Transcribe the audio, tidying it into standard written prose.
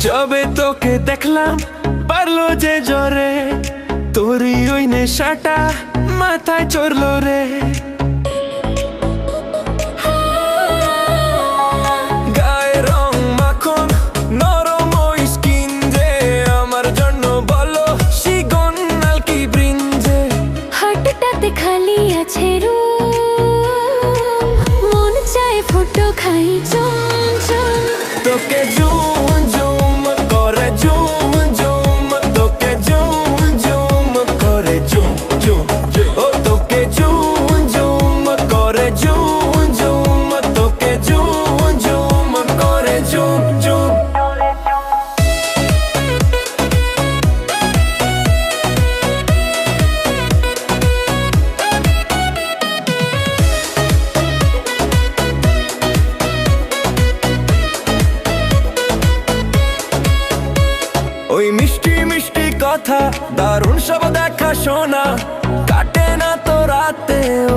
যবে তোকে দেখলাম পারলো যে জ্বরে, তোরই ওই নেশাটা মাথায় চড়লো রে। গায়ে রং মাখন নরম ওই স্কিন যে, আমার জন্য বলো শিগন নালকি ব্রিঞ্জে। হাটটাতে খালি আছে রুম, মন চায় ফটো খাই চুম চুম। তোকে জুম জুম করে জুম জুম, তোকে জুম জুম করে জুম জুম, ও তোকে জুম জুম করে জুম জুম, তোকে জুম জুম করে জুম জুম। ওই মিষ্টি মিষ্টি কথা, দারুণ সব দেখা শোনা, কাটে না তো রাতে ও